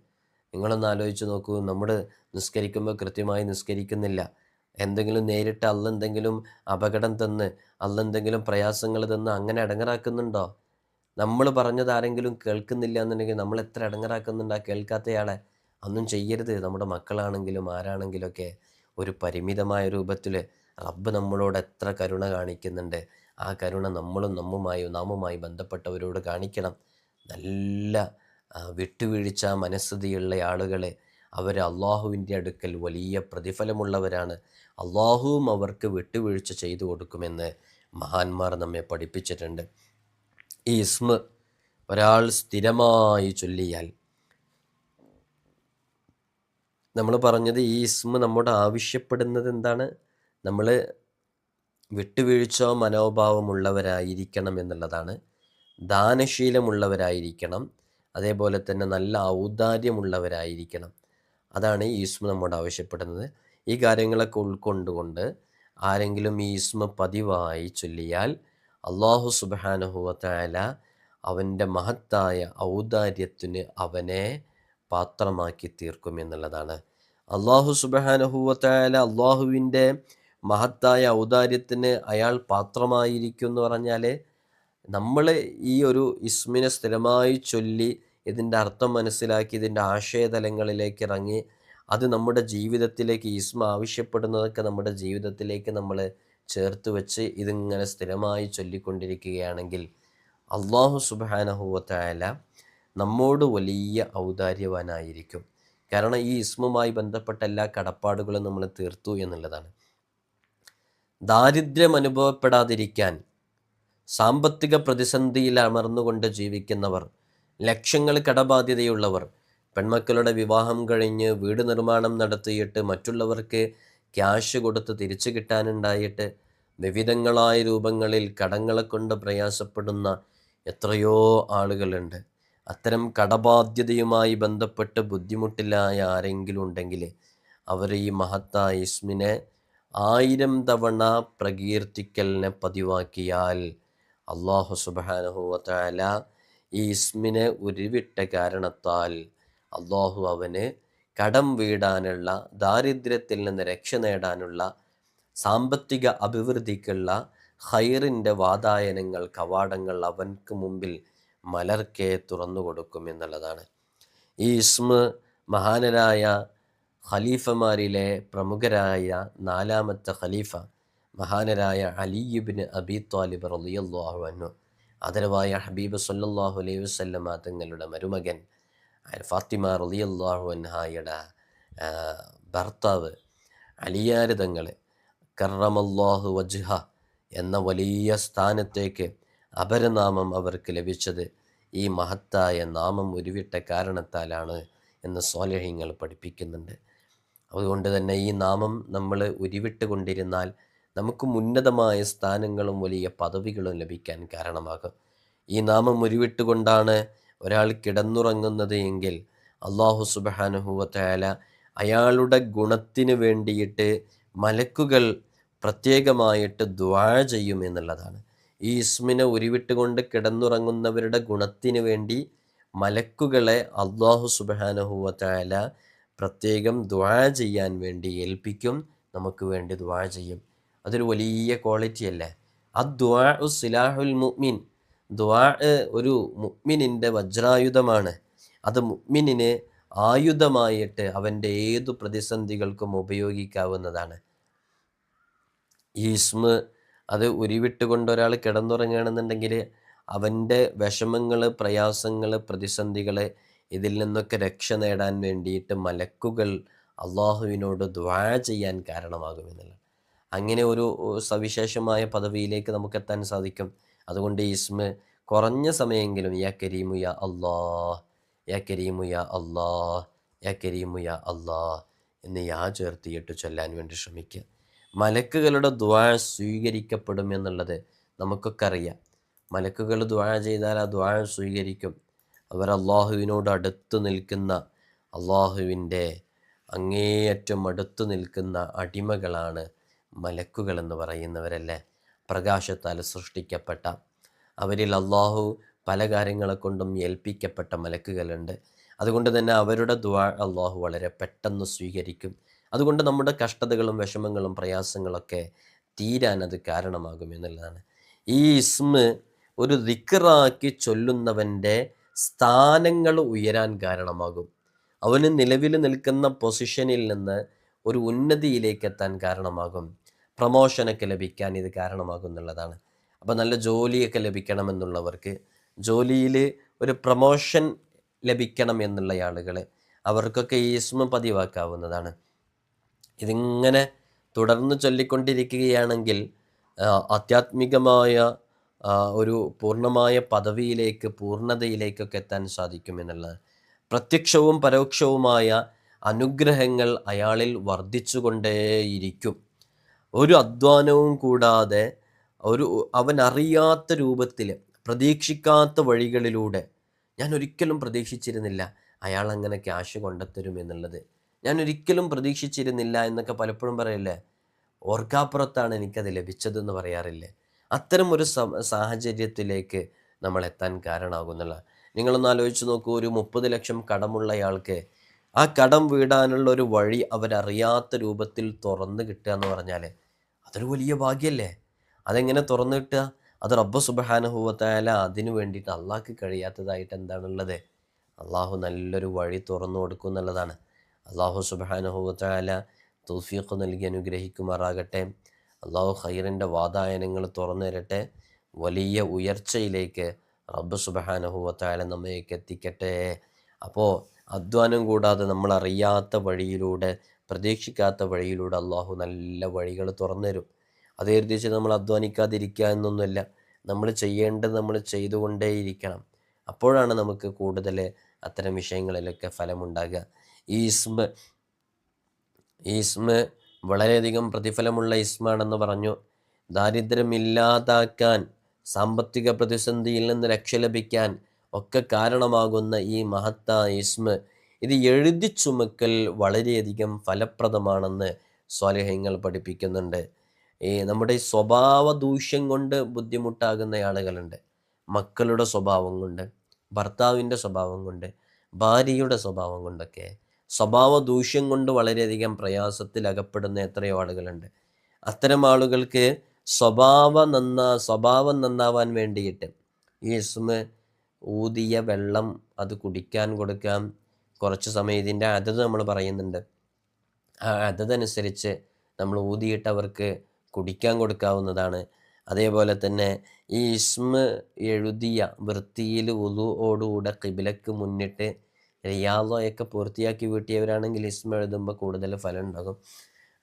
നിങ്ങളൊന്ന് ആലോചിച്ച് നോക്കൂ. നമ്മൾ നിസ്കരിക്കുമ്പോൾ കൃത്യമായി നിസ്കരിക്കുന്നില്ല. എന്തെങ്കിലും നേരിട്ട് എന്തെങ്കിലും അപകടം തന്ന് എന്തെങ്കിലും പ്രയാസങ്ങൾ തന്ന് അങ്ങനെ ഇടങ്ങറാക്കുന്നുണ്ടോ? നമ്മൾ പറഞ്ഞത് ആരെങ്കിലും കേൾക്കുന്നില്ല എന്നുണ്ടെങ്കിൽ നമ്മൾ എത്ര ഇടങ്ങറാക്കുന്നുണ്ട് ആ കേൾക്കാത്തയാളെ. ഒന്നും ചെയ്യരുത്. നമ്മുടെ മക്കളാണെങ്കിലും ആരാണെങ്കിലുമൊക്കെ ഒരു പരിമിതമായ രൂപത്തിൽ റബ്ബ് നമ്മളോട് എത്ര കരുണ കാണിക്കുന്നുണ്ട്. ആ കരുണ നാമുമായി ബന്ധപ്പെട്ടവരോട് കാണിക്കണം. നല്ല വിട്ടുവീഴ്ച മനസ്ഥിതിയുള്ള ആളുകളെ അവർ അള്ളാഹുവിൻ്റെ അടുക്കൽ വലിയ പ്രതിഫലമുള്ളവരാണ്. അള്ളാഹുവും അവർക്ക് വിട്ടുവീഴ്ച ചെയ്തു കൊടുക്കുമെന്ന് മഹാന്മാർ നമ്മെ പഠിപ്പിച്ചിട്ടുണ്ട്. ഈ ഇസ്മ ഒരാൾ സ്ഥിരമായി ചൊല്ലിയാൽ, നമ്മൾ പറഞ്ഞത് ഈ ഇസ്മ നമ്മോട് ആവശ്യപ്പെടുന്നത് എന്താണ്? നമ്മൾ വിട്ടുവീഴ്ച മനോഭാവമുള്ളവരായിരിക്കണം എന്നുള്ളതാണ്. ദാനശീലമുള്ളവരായിരിക്കണം. അതേപോലെ തന്നെ നല്ല ഔദാര്യമുള്ളവരായിരിക്കണം. അതാണ് ഈ ഇസ്മ നമ്മോട് ആവശ്യപ്പെടുന്നത്. ഈ കാര്യങ്ങളൊക്കെ ഉൾക്കൊണ്ടുകൊണ്ട് ആരെങ്കിലും ഈ ഇസ്മ പതിവായി ചൊല്ലിയാൽ അള്ളാഹു സുബ്ഹാനഹു വ തആല അവൻ്റെ മഹത്തായ ഔദാര്യത്തിന് അവനെ പാത്രമാക്കി തീർക്കുമെന്നുള്ളതാണ്. അള്ളാഹു സുബ്ഹാനഹു വ തആല അള്ളാഹുവിൻ്റെ മഹത്തായ ഔദാര്യത്തിന് അയാൾ പാത്രമായിരിക്കും എന്ന് പറഞ്ഞാൽ, നമ്മൾ ഈ ഒരു ഇസ്മിനെ സ്ഥിരമായി ചൊല്ലി ഇതിൻ്റെ അർത്ഥം മനസ്സിലാക്കി ഇതിൻ്റെ ആശയതലങ്ങളിലേക്ക് ഇറങ്ങി അത് നമ്മുടെ ജീവിതത്തിലേക്ക് ഇസ്മ ആവശ്യപ്പെടുന്നതൊക്കെ നമ്മുടെ ജീവിതത്തിലേക്ക് നമ്മൾ ചേർത്ത് വെച്ച് ഇതിങ്ങനെ സ്ഥിരമായി ചൊല്ലിക്കൊണ്ടിരിക്കുകയാണെങ്കിൽ അള്ളാഹു സുബ്ഹാനഹു വ തആല നമ്മോട് വലിയ ഔദാര്യവാനായിരിക്കും. കാരണം ഈ ഇസ്മുമായി ബന്ധപ്പെട്ട എല്ലാ കടപ്പാടുകളും നമ്മൾ തീർത്തു എന്നുള്ളതാണ്. ദാരിദ്ര്യം അനുഭവപ്പെടാതിരിക്കാൻ സാമ്പത്തിക പ്രതിസന്ധിയിൽ അമർന്നുകൊണ്ട് ജീവിക്കുന്നവർ, ലക്ഷങ്ങൾ കടബാധ്യതയുള്ളവർ, പെൺമക്കളുടെ വിവാഹം കഴിഞ്ഞ് വീട് നിർമ്മാണം നടത്തിയിട്ട് മറ്റുള്ളവർക്ക് ക്യാഷ് കൊടുത്ത് തിരിച്ചു കിട്ടാനുണ്ടായിട്ട് വിവിധങ്ങളായ രൂപങ്ങളിൽ കടങ്ങളെ കൊണ്ട് പ്രയാസപ്പെടുന്ന എത്രയോ ആളുകളുണ്ട്. അത്തരം കടബാധ്യതയുമായി ബന്ധപ്പെട്ട് ബുദ്ധിമുട്ടിലായ ആരെങ്കിലും ഉണ്ടെങ്കിൽ അവർ ഈ മഹത്തായ ഇസ്മിനെ 1000 തവണ പ്രകീർത്തിക്കലിനെ പതിവാക്കിയാൽ അള്ളാഹു സുബ്ഹാനഹു വ തആല ഈ ഇസ്മിനെ ഉരുവിട്ട കാരണത്താൽ അള്ളാഹു അവന് കടം വീടാനുള്ള, ദാരിദ്ര്യത്തിൽ നിന്ന് രക്ഷ നേടാനുള്ള, സാമ്പത്തിക അഭിവൃദ്ധിക്കുള്ള ഖൈറിൻ്റെ വാതായനങ്ങൾ, കവാടങ്ങൾ അവൻക്ക് മുമ്പിൽ മലർക്കെ തുറന്നു കൊടുക്കും എന്നുള്ളതാണ്. ഈ ഇസ്മ മഹാനരായ ഖലീഫമാരിലെ പ്രമുഖരായ 4ാമത്തെ ഖലീഫ മഹാനരായ അലി ഇബ്നു അബി ത്വാലിബ് റളിയല്ലാഹു അൻഹു, ആദരവായ ഹബീബ് സല്ലല്ലാഹു അലൈഹി വസല്ലമ തങ്ങളുടെ മരുമകൻ ഫാത്തിമ റളിയല്ലാഹു അൻഹായുടെ ഭർത്താവ് അലിയാർ തങ്ങൾ കറമല്ലാഹു വജ്ഹ എന്ന വലിയ സ്ഥാനത്തേക്ക് അപരനാമം അവർക്ക് ലഭിച്ചത് ഈ മഹത്തായ നാമം ഉരുവിട്ട കാരണത്താലാണ് എന്ന് സ്വാലിഹീങ്ങൾ പഠിപ്പിക്കുന്നുണ്ട്. അതുകൊണ്ട് തന്നെ ഈ നാമം നമ്മൾ ഉരുവിട്ട് കൊണ്ടിരുന്നാൽ നമുക്ക് ഉന്നതമായ സ്ഥാനങ്ങളും വലിയ പദവികളും ലഭിക്കാൻ കാരണമാകും. ഈ നാമം ഉരുവിട്ടുകൊണ്ടാണ് ഒരാൾ കിടന്നുറങ്ങുന്നത് എങ്കിൽ അള്ളാഹു സുബ്ഹാനഹു വ തആല അയാളുടെ ഗുണത്തിന് വേണ്ടിയിട്ട് മലക്കുകൾ പ്രത്യേകമായിട്ട് ദുആ ചെയ്യും എന്നുള്ളതാണ്. ഈ ഇസ്മിനെ ഉരുവിട്ടുകൊണ്ട് കിടന്നുറങ്ങുന്നവരുടെ ഗുണത്തിന് വേണ്ടി മലക്കുകളെ അള്ളാഹു സുബ്ഹാനഹു വ തആല പ്രത്യേകം ദുആ ചെയ്യാൻ വേണ്ടി ഏൽപ്പിക്കും, നമുക്ക് വേണ്ടി ദുആ ചെയ്യും. അതൊരു വലിയ ക്വാളിറ്റി അല്ലേ? അദ്ദുആഉ സിലാഹുൽ മുഅ്മിൻ. ദുആ ഒരു മുഅ്മിനിൻ്റെ വജ്രായുധമാണ്. അത് മുഅ്മിനിന് ആയുധമായിട്ട് അവൻ്റെ ഏതു പ്രതിസന്ധികൾക്കും ഉപയോഗിക്കാവുന്നതാണ്. ഈ ഇസ്മ് അത് ഉരുവിട്ടുകൊണ്ട് ഒരാൾ കിടന്നുറങ്ങുകയാണെന്നുണ്ടെങ്കിൽ അവൻ്റെ വിഷമങ്ങൾ, പ്രയാസങ്ങൾ, പ്രതിസന്ധികൾ ഇതിൽ നിന്നൊക്കെ രക്ഷ നേടാൻ വേണ്ടിയിട്ട് മലക്കുകൾ അള്ളാഹുവിനോട് ദുആ ചെയ്യാൻ കാരണമാകുമെന്നുള്ളത്. അങ്ങനെ ഒരു സവിശേഷമായ പദവിയിലേക്ക് നമുക്കെത്താൻ സാധിക്കും. അതുകൊണ്ട് ഈ ഇസ്മ് കുറഞ്ഞ സമയമെങ്കിലും യാ കരീമു യാ അല്ലാഹ്, യാ കരീമു യാ അല്ലാഹ്, യാ കരീമു യാ അല്ലാഹ് എന്ന് യാ ചേർത്തിയിട്ട് ചൊല്ലാൻ വേണ്ടി ശ്രമിക്കുക. മലക്കുകളുടെ ദുആ സ്വീകരിക്കപ്പെടുമെന്നുള്ളത് നമുക്കൊക്കെ അറിയാം. മലക്കുകൾ ദുആ ചെയ്താൽ ആ ദുആ സ്വീകരിക്കും. അവർ അള്ളാഹുവിനോട് അടുത്ത് നിൽക്കുന്ന, അള്ളാഹുവിൻ്റെ അങ്ങേയറ്റം അടുത്ത് നിൽക്കുന്ന അടിമകളാണ് മലക്കുകൾ എന്ന് പറയുന്നവരല്ലേ. പ്രകാശത്താൽ സൃഷ്ടിക്കപ്പെട്ട, അവരിൽ അള്ളാഹു പല കാര്യങ്ങളെ കൊണ്ടും ഏൽപ്പിക്കപ്പെട്ട മലക്കുകളുണ്ട്. അതുകൊണ്ട് തന്നെ അവരുടെ ദുആ അള്ളാഹു വളരെ പെട്ടെന്ന് സ്വീകരിക്കും. അതുകൊണ്ട് നമ്മുടെ കഷ്ടതകളും വിഷമങ്ങളും പ്രയാസങ്ങളൊക്കെ തീരാൻ അത് കാരണമാകും എന്നുള്ളതാണ്. ഈ ഇസ്മ് ഒരു ദിക്റാക്കി ചൊല്ലുന്നവൻ്റെ സ്ഥാനങ്ങൾ ഉയരാൻ കാരണമാകും. അവന് നിലവിൽ നിൽക്കുന്ന പൊസിഷനിൽ നിന്ന് ഒരു ഉന്നതിയിലേക്ക് എത്താൻ കാരണമാകും. പ്രമോഷനൊക്കെ ലഭിക്കാൻ ഇത് കാരണമാകും എന്നുള്ളതാണ്. അപ്പോൾ നല്ല ജോലിയൊക്കെ ലഭിക്കണമെന്നുള്ളവർക്ക്, ജോലിയിൽ ഒരു പ്രമോഷൻ ലഭിക്കണം എന്നുള്ള ആളുകൾ, അവർക്കൊക്കെ ഈ ഇസ്മ പതിവാക്കാവുന്നതാണ്. ഇതിങ്ങനെ തുടർന്ന് ചൊല്ലിക്കൊണ്ടിരിക്കുകയാണെങ്കിൽ ആധ്യാത്മികമായ ഒരു പൂർണ്ണമായ പദവിയിലേക്ക്, പൂർണ്ണതയിലേക്കൊക്കെ എത്താൻ സാധിക്കുമെന്നുള്ളത്. പ്രത്യക്ഷവും പരോക്ഷവുമായ അനുഗ്രഹങ്ങൾ അയാളിൽ വർദ്ധിച്ചുകൊണ്ടേയിരിക്കും. ഒരു അധ്വാനവും കൂടാതെ അവൻ അറിയാത്ത രൂപത്തിൽ, പ്രതീക്ഷിക്കാത്ത വഴികളിലൂടെ, ഞാൻ ഒരിക്കലും പ്രതീക്ഷിച്ചിരുന്നില്ല അയാൾ അങ്ങനെ ക്യാഷ് കൊണ്ടെത്തരുമെന്നുള്ളത്, ഞാൻ ഒരിക്കലും പ്രതീക്ഷിച്ചിരുന്നില്ല എന്നൊക്കെ പലപ്പോഴും പറയില്ലേ, ഓർക്കാപ്പുറത്താണ് എനിക്കത് ലഭിച്ചതെന്ന് പറയാറില്ലേ. അത്തരം ഒരു സാഹചര്യത്തിലേക്ക് നമ്മൾ എത്താൻ കാരണമാകുന്നില്ല. നിങ്ങളൊന്ന് ആലോചിച്ച് നോക്കൂ, ഒരു 30 ലക്ഷം കടമുള്ളയാൾക്ക് ആ കടം വീടാനുള്ള ഒരു വഴി അവരറിയാത്ത രൂപത്തിൽ തുറന്ന് കിട്ടുക എന്ന് പറഞ്ഞാൽ അതൊരു വലിയ ഭാഗ്യമല്ലേ. അതെങ്ങനെ തുറന്നു കിട്ടുക? അത് റബ്ബ് സുബ്ഹാനഹു വ തആല അതിനു വേണ്ടിയിട്ട് അള്ളാഹ്ക്ക് കഴിയാത്തതായിട്ട് എന്താണുള്ളത്? അള്ളാഹു നല്ലൊരു വഴി തുറന്നു കൊടുക്കും എന്നുള്ളതാണ്. അള്ളാഹു സുബ്ഹാനഹു വ തആല തൗഫീഖ് നൽകി അനുഗ്രഹിക്കുമാറാകട്ടെ. അള്ളാഹു ഖൈറിൻ്റെ വാതായനങ്ങൾ തുറന്നു തരട്ടെ. വലിയ ഉയർച്ചയിലേക്ക് റബ്ബ് സുബ്ഹാനഹു വ തആല നമ്മയൊക്കെ എത്തിക്കട്ടെ. അപ്പോൾ അധ്വാനം കൂടാതെ നമ്മളറിയാത്ത വഴിയിലൂടെ, പ്രതീക്ഷിക്കാത്ത വഴിയിലൂടെ അള്ളാഹു നല്ല വഴികൾ തുറന്നു തരും. അത് കരുതിച്ച് നമ്മൾ അധ്വാനിക്കാതിരിക്കുക എന്നൊന്നുമില്ല. നമ്മൾ ചെയ്യേണ്ടത് നമ്മൾ ചെയ്തുകൊണ്ടേയിരിക്കണം. അപ്പോഴാണ് നമുക്ക് കൂടുതൽ അത്തരം വിഷയങ്ങളിലൊക്കെ ഫലമുണ്ടാകുക. ഈ ഇസ്മ വളരെയധികം പ്രതിഫലമുള്ള ഇസ്മാണെന്ന് പറഞ്ഞു. ദാരിദ്ര്യമില്ലാതാക്കാൻ, സാമ്പത്തിക പ്രതിസന്ധിയിൽ നിന്ന് രക്ഷ ലഭിക്കാൻ ഒക്കെ കാരണമാകുന്ന ഈ മഹത്തായ ഇസ്മ, ഇത് എഴുതി ചുമക്കൽ വളരെയധികം ഫലപ്രദമാണെന്ന് സ്വാലിഹ്യങ്ങൾ പഠിപ്പിക്കുന്നുണ്ട്. നമ്മുടെ ഈ സ്വഭാവ ദൂഷ്യം കൊണ്ട് ബുദ്ധിമുട്ടാകുന്ന ആളുകളുണ്ട്. മക്കളുടെ സ്വഭാവം കൊണ്ട്, ഭർത്താവിൻ്റെ സ്വഭാവം കൊണ്ട്, ഭാര്യയുടെ സ്വഭാവം കൊണ്ടൊക്കെ, സ്വഭാവ ദൂഷ്യം കൊണ്ട് വളരെയധികം പ്രയാസത്തിൽ അകപ്പെടുന്ന എത്രയോ ആളുകളുണ്ട്. അത്തരം ആളുകൾക്ക് സ്വഭാവം നന്നാവാൻ വേണ്ടിയിട്ട് ഈ ഇസ്മ ഊതിയ വെള്ളം അത് കുടിക്കാൻ കൊടുക്കാം. കുറച്ച് സമയം ഇതിൻ്റെ അതത് നമ്മൾ പറയുന്നുണ്ട്. ആ അതനുസരിച്ച് നമ്മൾ ഊതിയിട്ട് അവർക്ക് കുടിക്കാൻ കൊടുക്കാവുന്നതാണ്. അതേപോലെ തന്നെ ഈ ഇസ്മ എഴുതിയ വൃത്തിയിൽ വുളുഓടുകൂടെ ഖിബിലക്ക് മുന്നിട്ട് റിയാളൊക്കെ പൂർത്തിയാക്കി വീട്ടിയവരാണെങ്കിൽ ഇസ്മ എഴുതുമ്പോൾ കൂടുതൽ ഫലം ഉണ്ടാകും.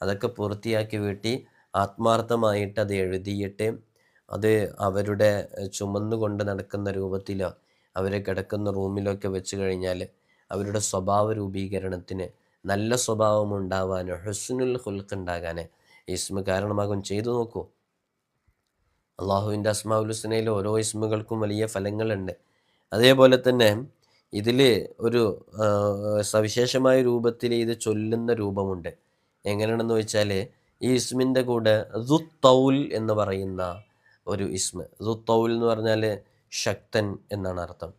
അതൊക്കെ പൂർത്തിയാക്കി വീട്ടി ആത്മാർത്ഥമായിട്ട് അത് എഴുതിയിട്ട് അത് അവരുടെ ചുമന്നുകൊണ്ട് നടക്കുന്ന രൂപത്തിലോ അവർ കിടക്കുന്ന റൂമിലൊക്കെ വെച്ച് കഴിഞ്ഞാൽ അവരുടെ സ്വഭാവ രൂപീകരണത്തിന്, നല്ല സ്വഭാവം ഉണ്ടാവാൻ, ഹുസ്നുൽ ഖുൽഖ് ഉണ്ടാകാൻ ഇസ്മ കാരണമാകും. ചെയ്തു നോക്കൂ. അള്ളാഹുവിൻ്റെ അസ്മാഉൽ ഹുസ്നയിൽ ഓരോ ഇസ്മുകൾക്കും വലിയ ഫലങ്ങളുണ്ട്. അതേപോലെ തന്നെ ഇതിൽ ഒരു സവിശേഷമായ രൂപത്തിൽ ഇത് ചൊല്ലുന്ന രൂപമുണ്ട്. എങ്ങനെയാണെന്ന് വെച്ചാൽ ഈ ഇസ്മിൻ്റെ കൂടെ ദുത്തൗൽ എന്ന് പറയുന്ന ഒരു ഇസ്മ, ദുത്തൗൽ എന്ന് പറഞ്ഞാൽ ശക്തൻ എന്നാണ് അർത്ഥം.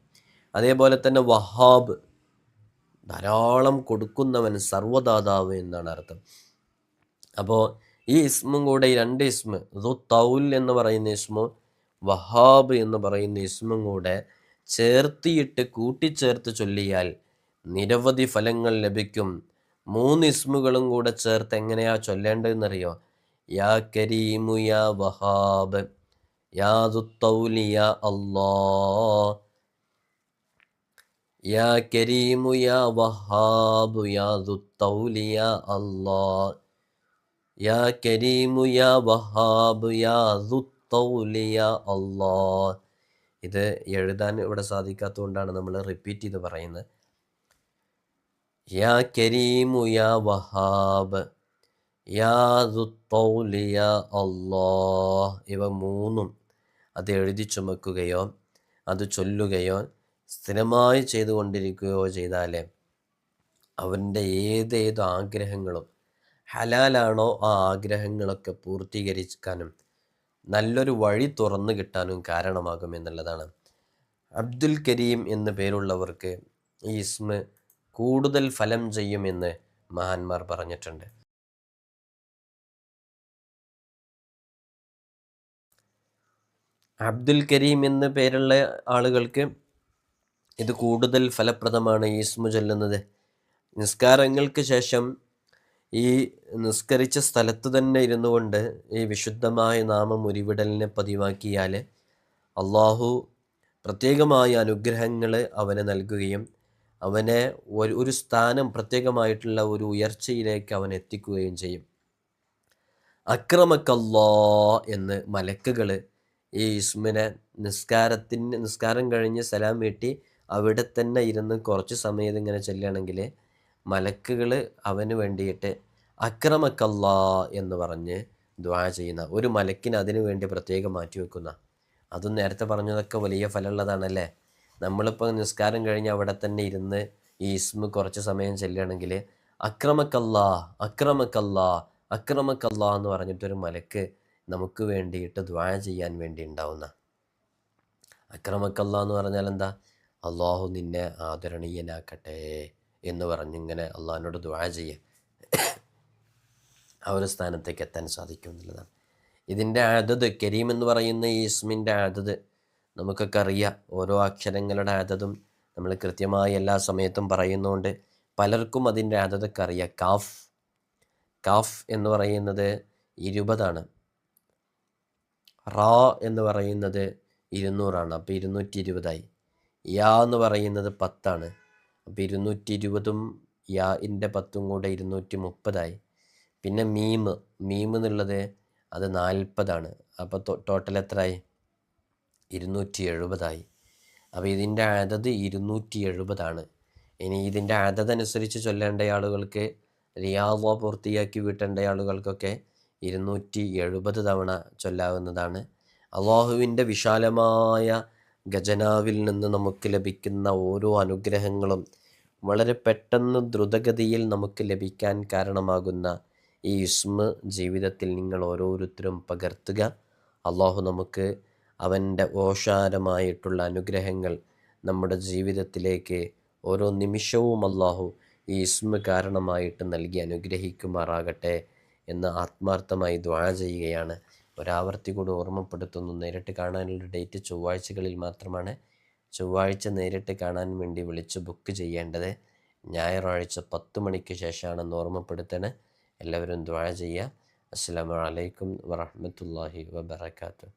അതേപോലെ തന്നെ വഹാബ്, ധാരാളം കൊടുക്കുന്നവൻ, സർവ്വദാതാവ് എന്നാണ് അർത്ഥം. അപ്പോൾ ഈ ഇസ്മും കൂടെ, ഈ രണ്ട് ഇസ്മ, ദുത്തൗൽ എന്ന് പറയുന്ന ഇസ്മും വഹാബ് എന്ന് പറയുന്ന ഇസ്മും കൂടെ ചേർത്തിയിട്ട് കൂട്ടിച്ചേർത്ത് ചൊല്ലിയാൽ നിരവധി ഫലങ്ങൾ ലഭിക്കും. 3 ഇസ്മുകളും കൂടെ ചേർത്ത് എങ്ങനെയാ ചൊല്ലേണ്ടതെന്നറിയോ? യാ കരീമു യാ വഹാബ് യാ ദുത്തൗലി യാ അല്ലാഹ്, യാ കരീമു യാ വഹാബ് യാ ദുത്തൗലി യാ അല്ലാഹ്, യാ കരീമു യാ വഹാബ് യാ ദുത്തൗലി യാ അല്ലാഹ്. ഇത് എഴുതാൻ ഇവിടെ സാധിക്കാത്തതുകൊണ്ടാണ് നമ്മൾ റിപ്പീറ്റ് ചെയ്ത് പറയുന്നത്. യാ കരീമു യാ വഹാബ് യാ ദുത്തൗലി യാ അല്ലാഹ്. ഇവ 3ഉം അത് എഴുതി ചുമക്കുകയോ അത് ചൊല്ലുകയോ സ്ഥിരമായി ചെയ്തുകൊണ്ടിരിക്കുകയോ ചെയ്താൽ അവൻ്റെ ഏതേത് ആഗ്രഹങ്ങളും ഹലാലാണോ ആ ആഗ്രഹങ്ങളൊക്കെ പൂർത്തീകരിക്കാനും നല്ലൊരു വഴി തുറന്നു കിട്ടാനും കാരണമാകും എന്നുള്ളതാണ്. അബ്ദുൽ കരീം എന്ന പേരുള്ളവർക്ക് ഈ ഇസ്മ കൂടുതൽ ഫലം ചെയ്യുമെന്ന് മഹാന്മാർ പറഞ്ഞിട്ടുണ്ട്. അബ്ദുൽ കരീം എന്ന പേരുള്ള ആളുകൾക്ക് ഇത് കൂടുതൽ ഫലപ്രദമാണ് ഈ ഇസ്മ ചൊല്ലുന്നത്. നിസ്കാരങ്ങൾക്ക് ശേഷം ഈ നിസ്കരിച്ച സ്ഥലത്ത് തന്നെ ഇരുന്നു കൊണ്ട് ഈ വിശുദ്ധമായ നാമം ഉരുവിടലിനെ പതിവാക്കിയാൽ അള്ളാഹു പ്രത്യേകമായ അനുഗ്രഹങ്ങൾ അവന് നൽകുകയും അവനെ ഒരു സ്ഥാനം, പ്രത്യേകമായിട്ടുള്ള ഒരു ഉയർച്ചയിലേക്ക് അവൻ എത്തിക്കുകയും ചെയ്യും. അക്രമക്കല്ലാ എന്ന് മലക്കുകൾ ഈ ഇസ്മിനെ നിസ്കാരം കഴിഞ്ഞ് സലാം വീട്ടി അവിടെ തന്നെ ഇരുന്ന് കുറച്ച് സമയം ഇങ്ങനെ ചെല്ലുകയാണെങ്കിൽ മലക്കുകൾ അവന് വേണ്ടിയിട്ട് അക്രമക്കല്ലാ എന്ന് പറഞ്ഞ് ദുആ ചെയ്യുന്ന, ഒരു മലക്കിന് അതിനു വേണ്ടി പ്രത്യേകം മാറ്റി വെക്കുന്ന, അതും നേരത്തെ പറഞ്ഞതൊക്കെ വലിയ ഫലമുള്ളതാണല്ലേ. നമ്മളിപ്പോൾ നിസ്കാരം കഴിഞ്ഞ് അവിടെ തന്നെ ഇരുന്ന് ഈ ഇസ്മ കുറച്ച് സമയം ചെല്ലുകയാണെങ്കിൽ അക്രമക്കല്ലാ അക്രമക്കല്ലാ അക്രമക്കല്ലാ എന്ന് പറഞ്ഞിട്ടൊരു മലക്ക് നമുക്ക് വേണ്ടിയിട്ട് ദുആ ചെയ്യാൻ വേണ്ടി ഉണ്ടാവുന്ന. അക്രമക്കല്ലാ എന്ന് പറഞ്ഞാൽ എന്താ? അള്ളാഹു നിന്നെ ആദരണീയനാക്കട്ടെ എന്ന് പറഞ്ഞിങ്ങനെ അള്ളാഹിനോട് ദുആ ചെയ്യുക, ആ ഒരു സ്ഥാനത്തേക്ക് എത്താൻ സാധിക്കും എന്നുള്ളതാണ്. ഇതിൻ്റെ അദദ്, കരീം എന്ന് പറയുന്ന ഈ ഇസ്മിൻ്റെ അദദ് നമുക്കൊക്കെ അറിയാം. ഓരോ അക്ഷരങ്ങളുടെ അദദും നമ്മൾ കൃത്യമായി എല്ലാ സമയത്തും പറയുന്നതുകൊണ്ട് പലർക്കും അതിൻ്റെ അദദൊക്കെ അറിയാം. കാഫ് എന്ന് പറയുന്നത് 20 റാ എന്ന് പറയുന്നത് 200, അപ്പോൾ 220. യാ എന്ന് പറയുന്നത് 10, അപ്പോൾ 220ഉം യാൻ്റെ 10ഉം കൂടെ 230. പിന്നെ മീം എന്നുള്ളത് അത് 40, അപ്പോൾ ടോട്ടൽ എത്രയായി? 270. അപ്പോൾ ഇതിൻ്റെ അദദ് 270. ഇനി ഇതിൻ്റെ അദദ് അനുസരിച്ച് ചൊല്ലേണ്ട ആളുകൾക്ക്, റിയാദ പൂർത്തിയാക്കി വീട്ടേണ്ട ആളുകൾക്കൊക്കെ 270 തവണ ചൊല്ലാവുന്നതാണ്. അള്ളാഹുവിൻ്റെ വിശാലമായ ഖജനാവിൽ നിന്ന് നമുക്ക് ലഭിക്കുന്ന ഓരോ അനുഗ്രഹങ്ങളും വളരെ പെട്ടെന്ന് ദ്രുതഗതിയിൽ നമുക്ക് ലഭിക്കാൻ കാരണമാകുന്ന ഈ ഇസ്മ ജീവിതത്തിൽ നിങ്ങൾ ഓരോരുത്തരും പകർത്തുക. അള്ളാഹു നമുക്ക് അവൻ്റെ ഓശാരമായിട്ടുള്ള അനുഗ്രഹങ്ങൾ നമ്മുടെ ജീവിതത്തിലേക്ക് ഓരോ നിമിഷവും അള്ളാഹു ഈ ഇസ്മ കാരണമായിട്ട് നൽകി അനുഗ്രഹിക്കുമാറാകട്ടെ എന്ന് ആത്മാർത്ഥമായി ദുആ ചെയ്യുകയാണ്. ഒരാവർത്തി കൂടി ഓർമ്മപ്പെടുത്തുന്നു, നേരിട്ട് കാണാനുള്ള ഡേറ്റ് ചൊവ്വാഴ്ചകളിൽ മാത്രമാണ്. ചൊവ്വാഴ്ച നേരിട്ട് കാണാൻ വേണ്ടി വിളിച്ച് ബുക്ക് ചെയ്യേണ്ടത് ഞായറാഴ്ച 10 മണിക്ക് ശേഷമാണെന്ന് ഓർമ്മപ്പെടുത്തണേ. എല്ലാവരും ദുആ ചെയ്യുക. അസ്സലാമു അലൈക്കും വറഹ്മത്തുള്ളാഹി വബറകാതുഹു.